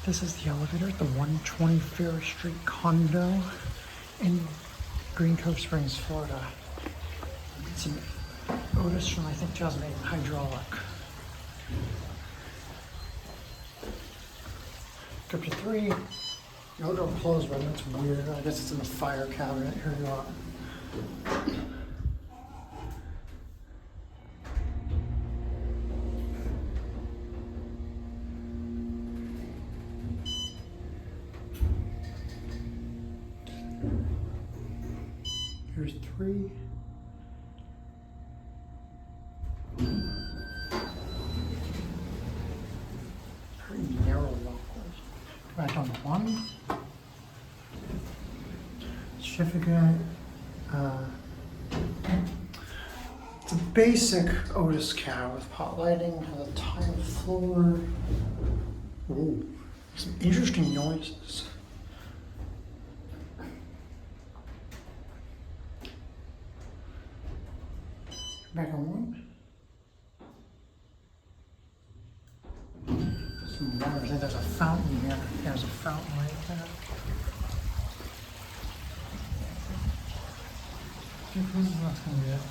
This is the elevator at the 120 Fair Street condo in Green Cove Springs, Florida. It's an Otis from, I think, 2008, hydraulic. Up to 3. The other door closed, but that's weird. I guess it's in the fire cabinet. Here you are. Here's 3. Pretty narrow walkways. Back on 1. Certificate. It's a basic Otis cab with pot lighting, has a tiled floor. Ooh, some interesting noises. Back on 1. Some water. I think there's a fountain here. There's a fountain right there. I think this is not going to be it.